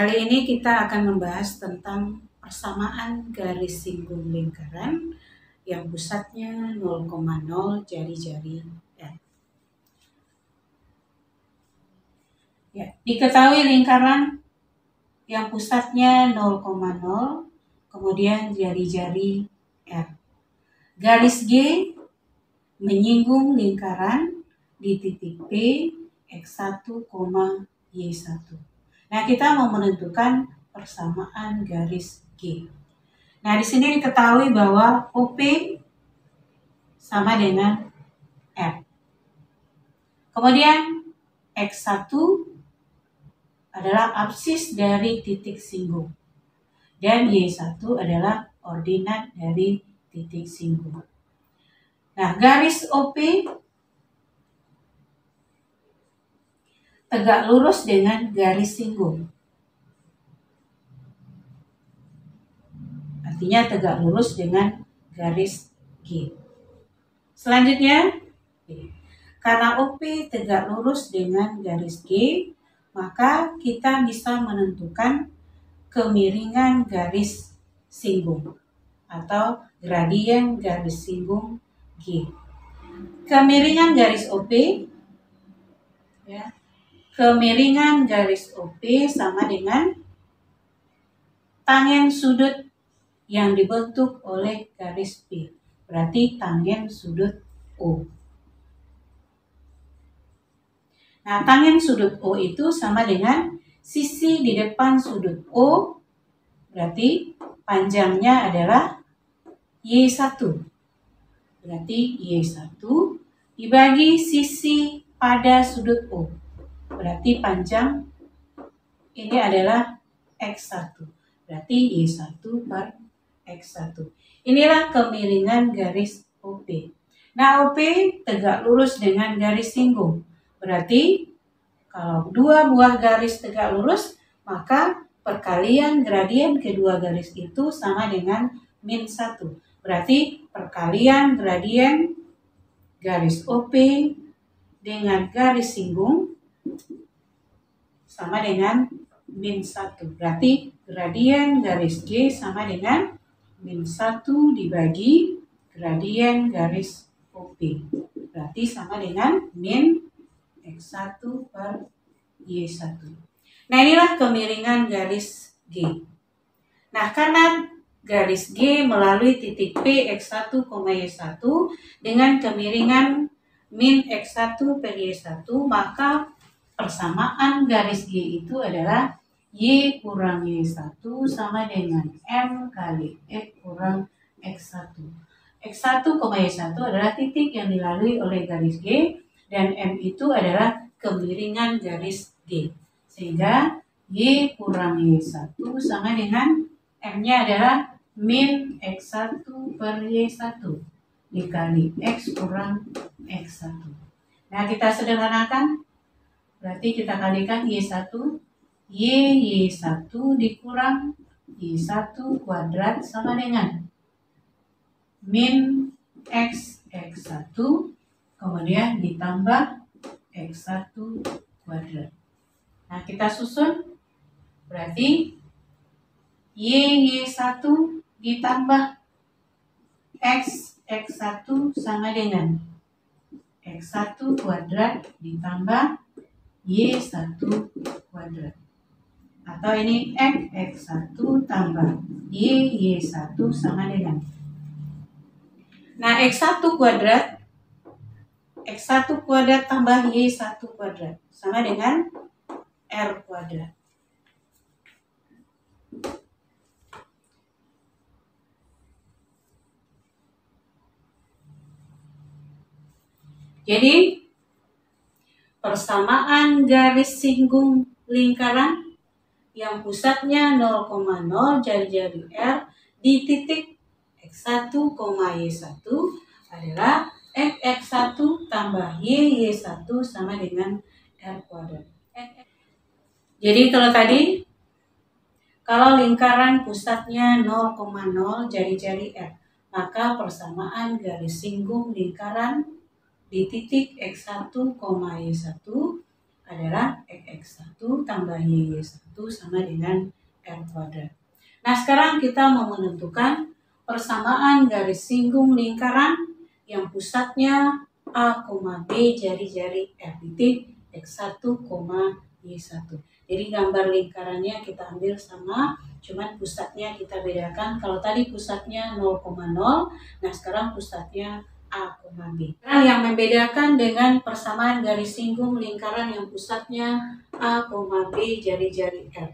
Kali ini kita akan membahas tentang persamaan garis singgung lingkaran yang pusatnya 0,0 jari-jari R. Ya, diketahui lingkaran yang pusatnya 0,0, kemudian jari-jari R. Garis G menyinggung lingkaran di titik P, X1, Y1. Nah, kita mau menentukan persamaan garis G. Nah, di sini diketahui bahwa OP sama dengan R. Kemudian X1 adalah absis dari titik singgung. Dan Y1 adalah ordinat dari titik singgung. Nah, garis OP tegak lurus dengan garis singgung. Artinya tegak lurus dengan garis G. Selanjutnya, karena OP tegak lurus dengan garis G, maka kita bisa menentukan kemiringan garis singgung atau gradien garis singgung G. Kemiringan garis OP, ya, kemiringan garis OP sama dengan tangen sudut yang dibentuk oleh garis P. Berarti tangen sudut O. Nah, tangen sudut O itu sama dengan sisi di depan sudut O, berarti panjangnya adalah Y1. Berarti Y1 dibagi sisi pada sudut O. Berarti panjang ini adalah X1. Berarti Y1 per X1. Inilah kemiringan garis OP. Nah, OP tegak lurus dengan garis singgung. Berarti kalau dua buah garis tegak lurus, maka perkalian gradien kedua garis itu sama dengan -1. Berarti perkalian gradien garis OP dengan garis singgung sama dengan -1. Berarti gradien garis G sama dengan -1 dibagi gradien garis OP. Berarti sama dengan min X1 per Y1. Nah, inilah kemiringan garis G. Nah, karena garis G melalui titik P, X1, Y1 dengan kemiringan min X1 per Y1, maka persamaan garis G itu adalah Y kurang Y1 sama dengan M kali X kurang X1. X1, Y1 adalah titik yang dilalui oleh garis G, dan M itu adalah kemiringan garis G. Sehingga Y kurang Y1 sama dengan M-nya adalah min X1 per Y1 dikali X kurang X1. Nah, kita sederhanakan. Berarti kita kalikan Y1. Y1 dikurang Y1 kuadrat sama dengan min X X1 kemudian ditambah X1 kuadrat. Nah, kita susun. Berarti Y1 ditambah X X1 sama dengan X1 kuadrat ditambah Y1 kuadrat. Atau ini X X1 tambah Y1 sama dengan. Nah, X1 kuadrat tambah Y1 kuadrat sama dengan R kuadrat. Jadi, persamaan garis singgung lingkaran yang pusatnya 0,0 jari-jari R di titik X1, Y1 adalah X1 tambah Y1 sama dengan R kuadrat. Jadi kalau lingkaran pusatnya 0,0 jari-jari R, maka persamaan garis singgung lingkaran di titik X1, Y1 adalah X1 tambah Y1 sama dengan R kuadrat. Nah, sekarang kita mau menentukan persamaan garis singgung lingkaran yang pusatnya A, B jari-jari R titik X1, Y1. Jadi gambar lingkarannya kita ambil sama, cuman pusatnya kita bedakan. Kalau tadi pusatnya 0,0, nah sekarang pusatnya A, B. Nah, yang membedakan dengan persamaan garis singgung lingkaran yang pusatnya A, B jari-jari R.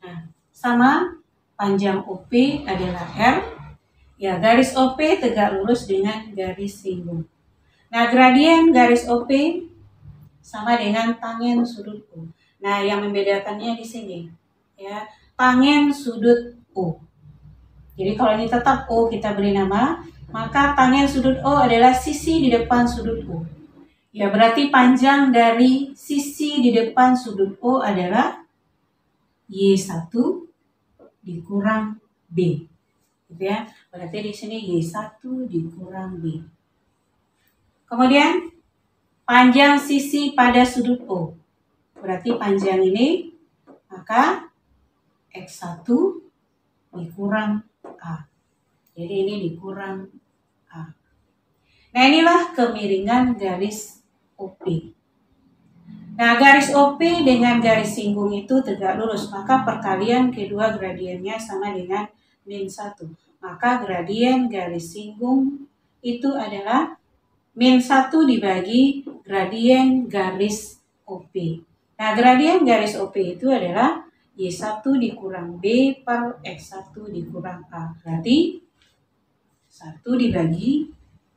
Nah, sama panjang OP adalah R. Ya, garis OP tegak lurus dengan garis singgung. Nah, gradien garis OP sama dengan tangen sudut O. Nah, yang membedakannya di sini, ya, tangen sudut O. Jadi kalau ini tetap O kita beri nama, maka tangen sudut O adalah sisi di depan sudut O. Ya, berarti panjang dari sisi di depan sudut O adalah Y1 dikurang B. Gitu ya. Berarti di sini Y1 dikurang B. Kemudian panjang sisi pada sudut O. Berarti panjang ini, maka X1 dikurang A. Jadi ini dikurang A. Nah, inilah kemiringan garis OP. Nah, garis OP dengan garis singgung itu tegak lurus, maka perkalian kedua gradiennya sama dengan -1. Maka gradien garis singgung itu adalah -1 dibagi gradien garis OP. Nah, gradien garis OP itu adalah Y1 dikurang B per X1 dikurang A. Berarti 1 dibagi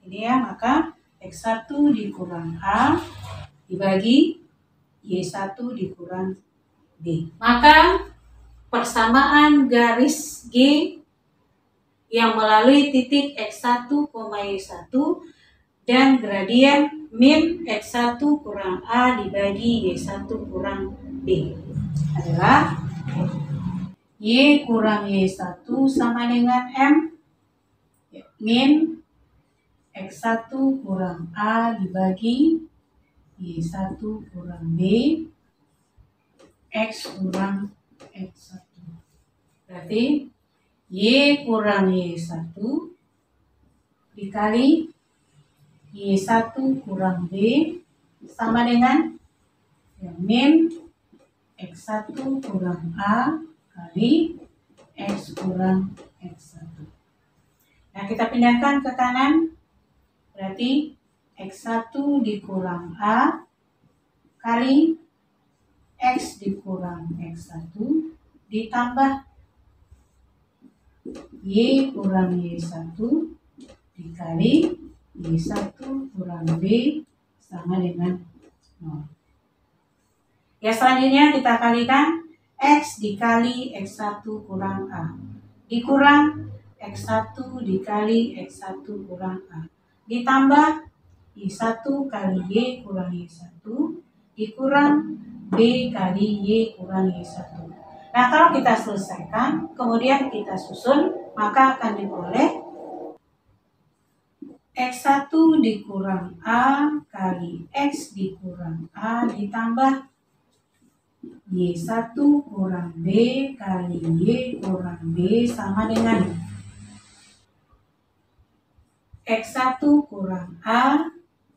ini ya, maka X1 dikurang A dibagi Y1 dikurang B. Maka persamaan garis G yang melalui titik X1, Y1 dan gradien min X1 kurang A dibagi Y1 kurang B adalah Y kurang Y1 sama dengan M min X1 kurang A dibagi Y1 kurang B X kurang X1. Berarti Y kurang Y1 dikali Y1 kurang B sama dengan min X1 kurang A kali X kurang X1. Nah, kita pindahkan ke kanan. Berarti X1 dikurang A kali X dikurang X1 ditambah Y kurang Y1 dikali Y1 kurang B sama dengan 0. Ya, selanjutnya kita kalikan X dikali X1 kurang A dikurang X1 dikali X1 kurang A ditambah Y1 kali Y kurang Y1 dikurang B kali Y kurang Y1. Nah, kalau kita selesaikan, kemudian kita susun, maka akan diperoleh X1 dikurang A kali X dikurang A ditambah Y1 kurang B kali Y kurang B sama dengan X1 kurang A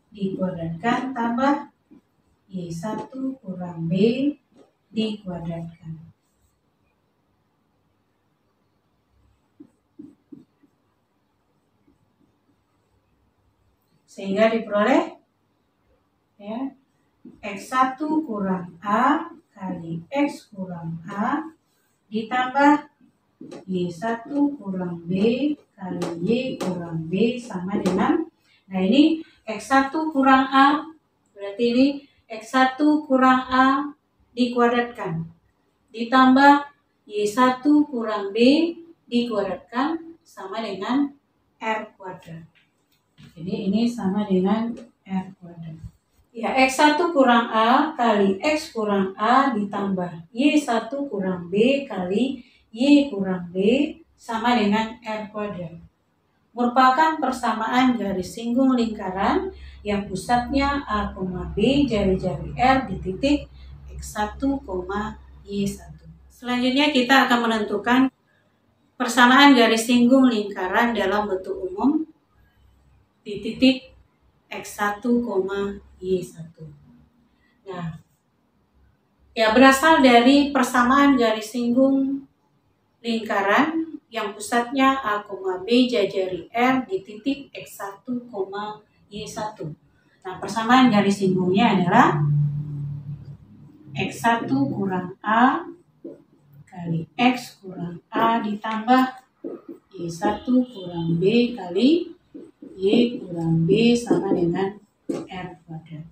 dikuadratkan tambah Y1 kurang B dikuadratkan. Sehingga diperoleh ya, X1 kurang A kali X kurang A ditambah Y1 kurang B kali Y kurang B sama dengan, nah ini X1 kurang A, berarti ini X1 kurang A dikuadratkan ditambah Y1 kurang B dikuadratkan sama dengan R kuadrat. Jadi ini sama dengan R kuadrat. Ya, X1 kurang A kali X kurang A ditambah Y1 kurang B kali Y kurang B sama dengan R kuadrat. Merupakan persamaan garis singgung lingkaran yang pusatnya A, B, jari-jari R di titik X1, Y1. Selanjutnya kita akan menentukan persamaan garis singgung lingkaran dalam bentuk umum di titik X1, Y1. Nah, ya berasal dari persamaan garis singgung lingkaran yang pusatnya A, B, jari R di titik X1, Y1. Nah, persamaan garis singgungnya adalah X1 kurang A kali X kurang A ditambah Y1 kurang B kali Y kurang B sama dengan R kuadrat.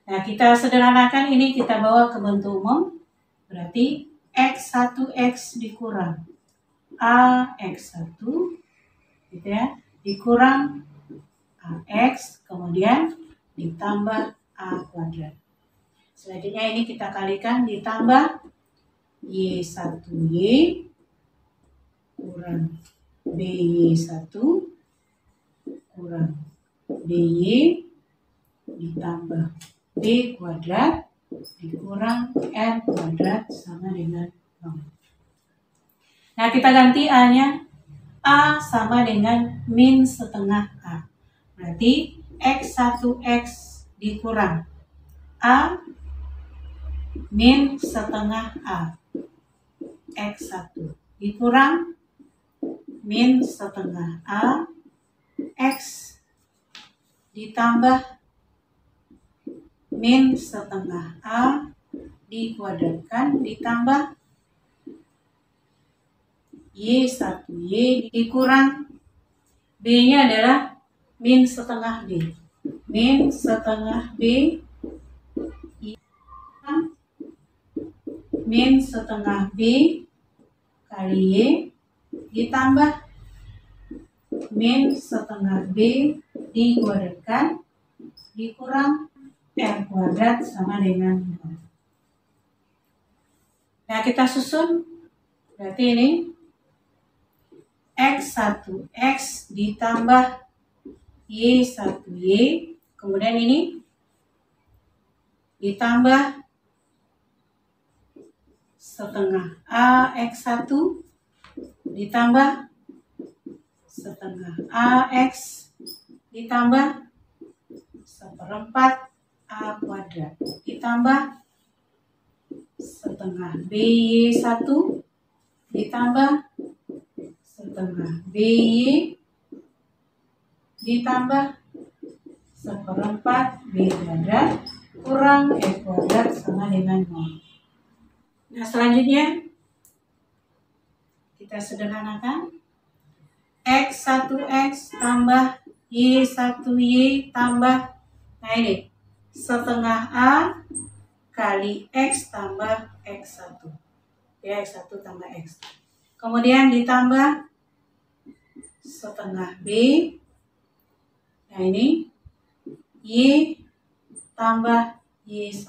Nah, kita sederhanakan ini, kita bawa ke bentuk umum. Berarti X1X dikurang AX1 gitu ya, dikurang AX, kemudian ditambah A kuadrat. Selanjutnya ini kita kalikan, ditambah Y1Y kurang BY1 kurang BY ditambah B kuadrat dikurang R kuadrat sama dengan 0. Nah, kita ganti A-nya. A sama dengan min setengah A. Berarti X1X dikurang A min setengah A. X1 dikurang min setengah A. X ditambah min setengah A dikuadratkan ditambah Y1Y dikurang B-nya adalah min setengah B. Min setengah B min setengah B kali Y ditambah min setengah B dikuadratkan dikurang R kuadrat sama dengan 0. Nah, kita susun. Berarti ini X1X ditambah Y1Y, kemudian ini ditambah setengah AX1 ditambah setengah AX ditambah seperempat A kuadrat ditambah setengah BY1 ditambah setengah BY ditambah seperempat B kuadrat kurang E kuadrat sama dengan 0. Nah, selanjutnya kita sederhanakan. X1X tambah Y1Y tambah, nah ini, setengah A kali X tambah X1. Ya, X1 tambah X. Kemudian ditambah setengah B. Nah ini Y tambah Y1.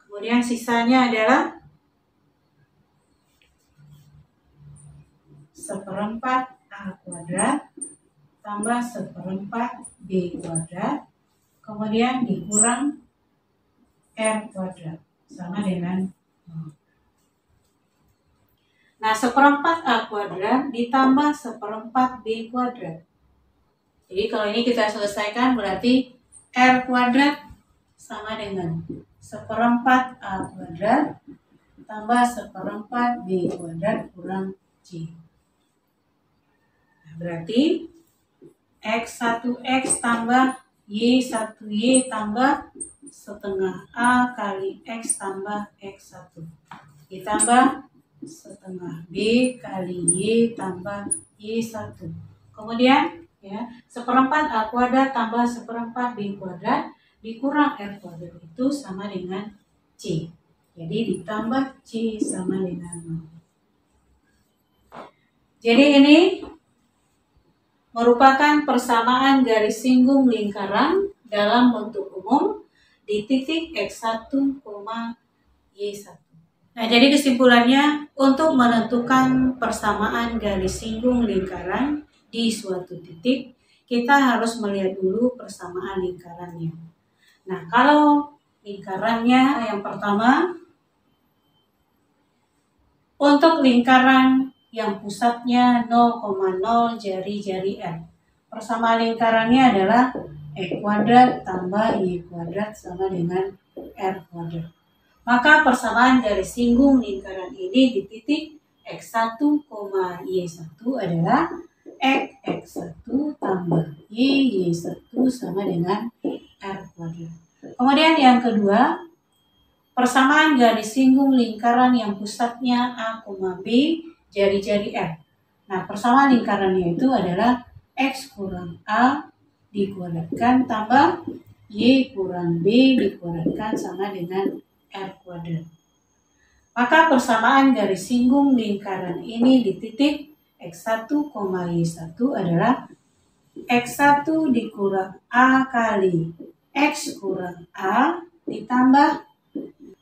Kemudian sisanya adalah seperempat A kuadrat tambah seperempat B kuadrat, kemudian dikurang R kuadrat sama dengan 0. Nah, seperempat A kuadrat ditambah seperempat B kuadrat. Jadi kalau ini kita selesaikan berarti R kuadrat sama dengan seperempat A kuadrat tambah seperempat B kuadrat kurang C. Nah, berarti X1X tambah Y1Y tambah setengah A kali X tambah X1 ditambah setengah B kali Y tambah Y1. Kemudian ya, seperempat A kuadrat tambah seperempat B kuadrat dikurang R kuadrat itu sama dengan C. Jadi ditambah C sama dengan 0. Jadi ini merupakan persamaan garis singgung lingkaran dalam bentuk umum di titik X1, Y1. Nah, jadi kesimpulannya, untuk menentukan persamaan garis singgung lingkaran di suatu titik, kita harus melihat dulu persamaan lingkarannya. Nah, kalau lingkarannya yang pertama, untuk lingkaran yang pusatnya 0,0 jari-jari R. Persamaan lingkarannya adalah E kuadrat tambah Y kuadrat sama dengan R kuadrat. Maka persamaan garis singgung lingkaran ini di titik X1, Y1 adalah X1 tambah Y1 sama dengan R kuadrat. Kemudian yang kedua, persamaan garis singgung lingkaran yang pusatnya A, B, jari-jari R. Nah, persamaan lingkarannya itu adalah X kurang A dikuadratkan tambah Y kurang B dikuadratkan sama dengan R kuadrat. Maka persamaan garis singgung lingkaran ini di titik X1, Y1 adalah X1 dikurang A kali X kurang A ditambah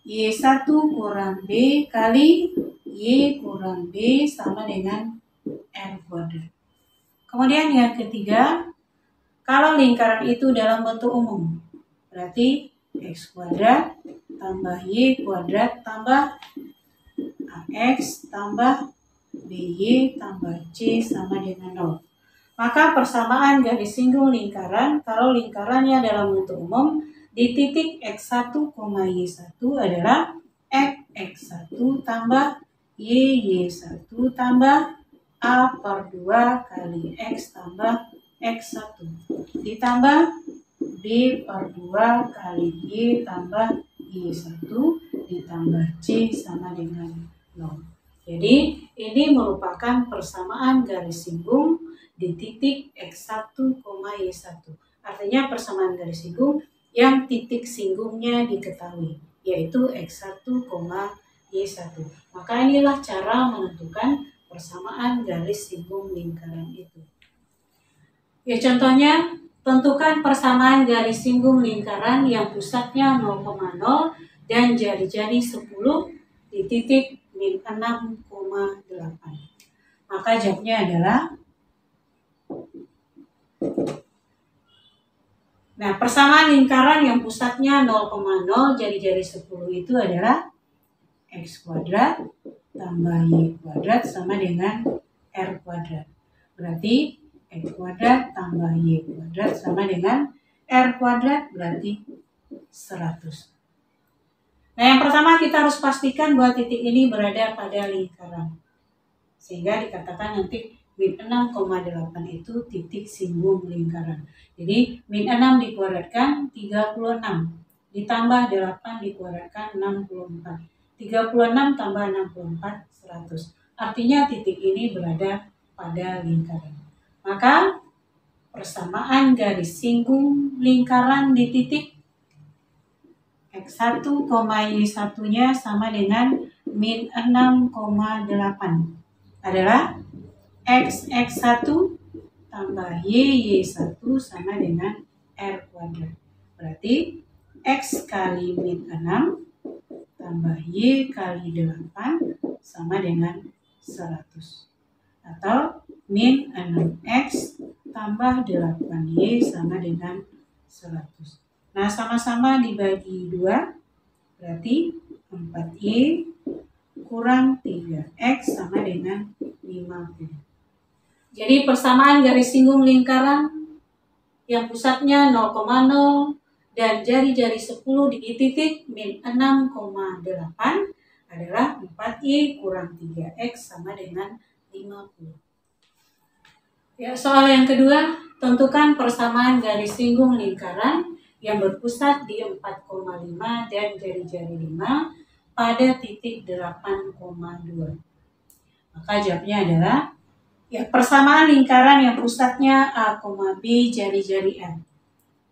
Y1 kurang B kali Y kurang B sama dengan R kuadrat. Kemudian yang ketiga, kalau lingkaran itu dalam bentuk umum, berarti X kuadrat tambah Y kuadrat tambah AX tambah BY tambah C sama dengan 0. Maka persamaan garis singgung lingkaran, kalau lingkarannya dalam bentuk umum, di titik X1, Y1 adalah X1 tambah Y1 tambah A per 2 kali X tambah X1 ditambah B per 2 kali Y tambah Y1 ditambah C sama dengan 0. Jadi ini merupakan persamaan garis singgung di titik X1, Y1. Artinya persamaan garis singgung yang titik singgungnya diketahui, yaitu X1, Y1. Maka inilah cara menentukan persamaan garis singgung lingkaran itu. Ya, contohnya, tentukan persamaan garis singgung lingkaran yang pusatnya 0,0 dan jari-jari 10 di titik min 6,8. Maka jawabnya adalah, nah, persamaan lingkaran yang pusatnya 0,0 jari-jari 10 itu adalah X kuadrat tambah Y kuadrat sama dengan R kuadrat. Berarti X kuadrat tambah Y kuadrat sama dengan R kuadrat, berarti 100. Nah, yang pertama kita harus pastikan bahwa titik ini berada pada lingkaran. Sehingga dikatakan nanti min 6,8 itu titik singgung lingkaran. Jadi min 6 dikuadratkan 36, ditambah 8 dikuadratkan 64. 36 tambah 64, 100. Artinya titik ini berada pada lingkaran. Maka persamaan garis singgung lingkaran di titik X1, Y1-nya sama dengan min 6,8 adalah X1 tambah Y1 sama dengan R kuadrat. Berarti X kali min 6 tambah Y kali 8 sama dengan 100. Atau min 6X tambah 8Y sama dengan 100. Nah, sama-sama dibagi 2, berarti 4Y kurang 3X sama dengan 50. Jadi persamaan garis singgung lingkaran yang pusatnya 0,0 dan jari-jari 10 di titik min 6,8 adalah 4Y kurang 3X sama dengan 50. Ya, soal yang kedua, tentukan persamaan garis singgung lingkaran yang berpusat di 4,5 dan jari-jari 5 pada titik 8,2. Maka jawabnya adalah, ya, persamaan lingkaran yang pusatnya A, B jari-jari M.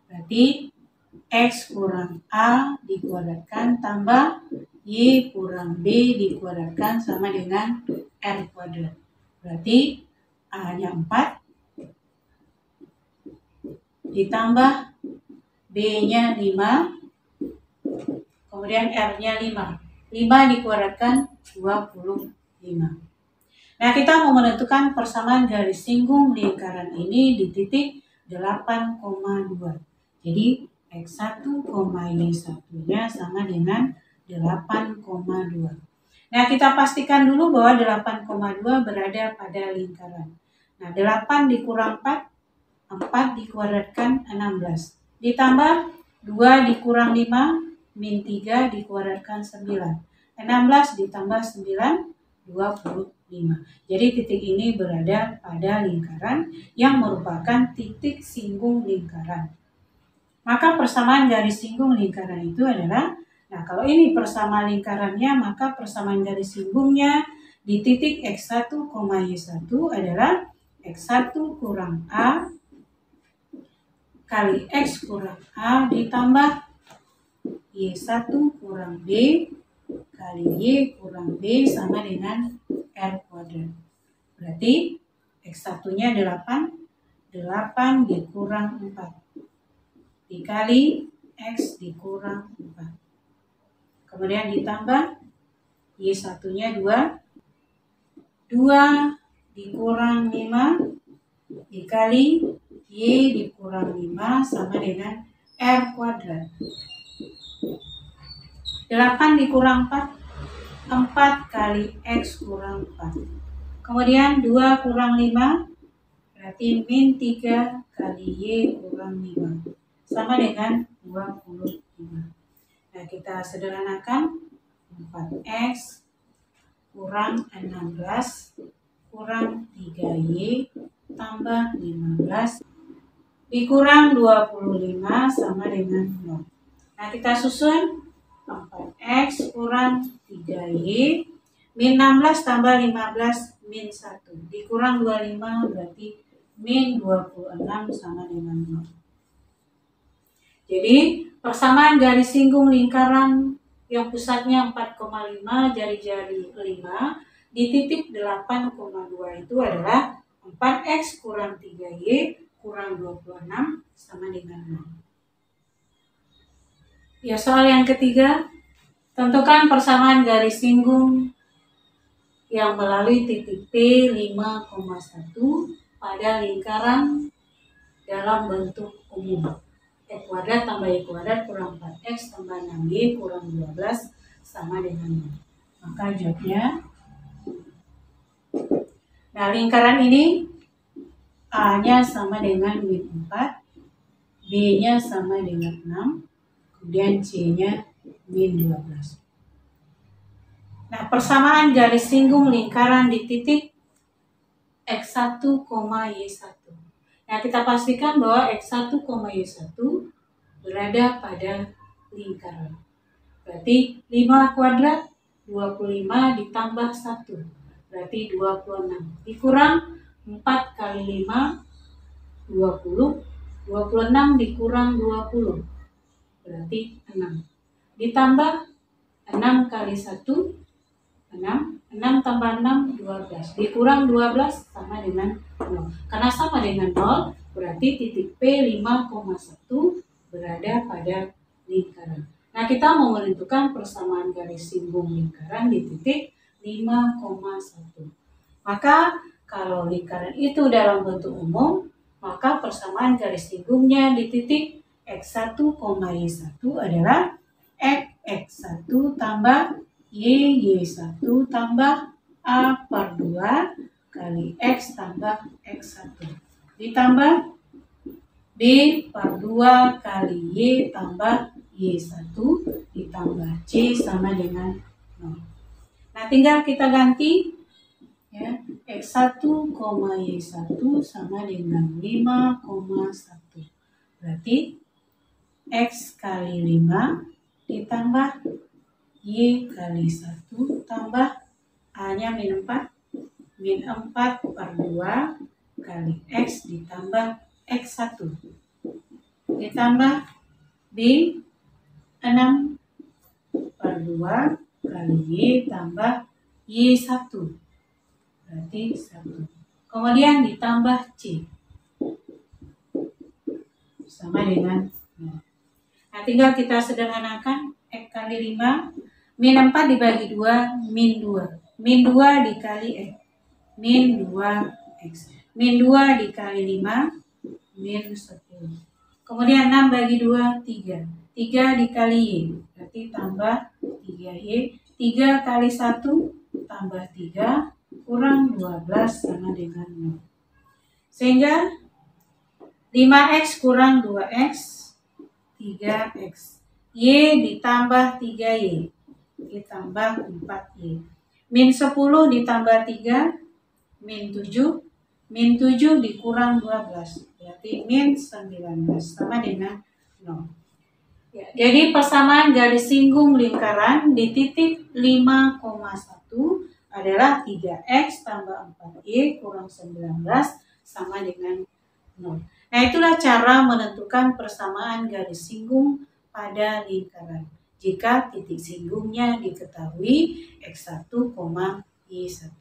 Berarti X kurang A dikuadratkan tambah Y kurang B dikuadratkan sama dengan R kuadrat. Berarti A-nya 4 ditambah B-nya 5, kemudian R-nya 5. 5 dikuadratkan 25. Nah, kita mau menentukan persamaan garis singgung lingkaran ini di titik 8,2. Jadi X1, Y1-nya sama dengan 8,2. Nah, kita pastikan dulu bahwa 8,2 berada pada lingkaran. Nah, 8 dikurang 4, 4 dikuadratkan 16. Ditambah 2 dikurang 5, min 3 dikuadratkan 9. 16 ditambah 9, 25. Jadi titik ini berada pada lingkaran yang merupakan titik singgung lingkaran. Maka persamaan garis singgung lingkaran itu adalah, nah kalau ini persamaan lingkarannya, maka persamaan garis singgungnya di titik X1, Y1 adalah X1 kurang A kali X kurang A ditambah Y1 kurang B kali Y kurang B sama dengan R kuadrat. Berarti X1-nya 8, 8 dikurang 4 dikali X dikurang 4. Kemudian ditambah Y1-nya 2, 2 dikurang 5 dikali Y dikurang 5 sama dengan R kuadrat. 8 dikurang 4, 4 kali X kurang 4. Kemudian 2 kurang 5, berarti min 3 kali Y kurang 5. Sama dengan 25. Nah, kita sederhanakan. 4X kurang 16 kurang 3Y tambah 15 dikurang 25 sama dengan 0. Nah, kita susun. 4X kurang 3Y min 16 tambah 15 min 1 dikurang 25 berarti min 26 sama dengan 0. Jadi persamaan garis singgung lingkaran yang pusatnya 4,5 jari-jari 5 di titik 8,2 itu adalah 4X kurang 3Y kurang 26 sama dengan 0. Ya, soal yang ketiga, tentukan persamaan garis singgung yang melalui titik P 5,1 pada lingkaran dalam bentuk umum. X kuadrat tambah Y kuadrat kurang 4X tambah 6Y kurang 12 sama dengan 0. Maka jawabnya, nah lingkaran ini A-nya sama dengan min 4, B-nya sama dengan 6, kemudian C-nya min 12. Nah, persamaan garis singgung lingkaran di titik X1, Y1. Nah, kita pastikan bahwa X1, Y1 berada pada lingkaran. Berarti 5 kuadrat 25 ditambah 1. Berarti 26. Dikurang 4 kali 5, 20. 26 dikurang 20. Berarti 6. Ditambah 6 kali 1, 6. 6 tambah 6, 12. Dikurang 12 sama dengan 0. Karena sama dengan 0, berarti titik P 5,1 berada pada lingkaran. Nah, kita mau menentukan persamaan garis singgung lingkaran di titik 5,1. Maka, kalau lingkaran itu dalam bentuk umum, maka persamaan garis singgungnya di titik X1, Y1 adalah X1 tambah Y1 tambah A per 2 kali X tambah X1 ditambah B per 2 kali Y tambah Y1 ditambah C sama dengan 0. Nah, tinggal kita ganti ya, X1, Y1 sama dengan 5,1. Berarti X kali 5 ditambah Y kali 1 tambah A-nya min 4. Min 4 per 2 kali X ditambah X1. Ditambah B 6 per 2 kali Y tambah Y1. Berarti 1. Kemudian ditambah C. Sama dengan 0. Nah, tinggal kita sederhanakan. X kali 5, min 4 dibagi 2, min 2. Min 2 dikali X, min 2X. Min 2 dikali 5, min 10. Kemudian 6 bagi 2, 3. 3 dikali Y, berarti tambah 3Y. 3 kali 1 tambah 3 kurang 12 sama dengan 0. Sehingga 5X kurang 2X, 3X. Y ditambah 3Y, ditambah 4Y. Min 10 ditambah 3, min 7. Min 7 dikurang 12, berarti min 19, sama dengan 0. Ya, jadi persamaan garis singgung lingkaran di titik 5,1 adalah 3X tambah 4Y kurang 19 sama dengan 0. Nah, itulah cara menentukan persamaan garis singgung pada lingkaran. Jika titik singgungnya diketahui X1, Y1.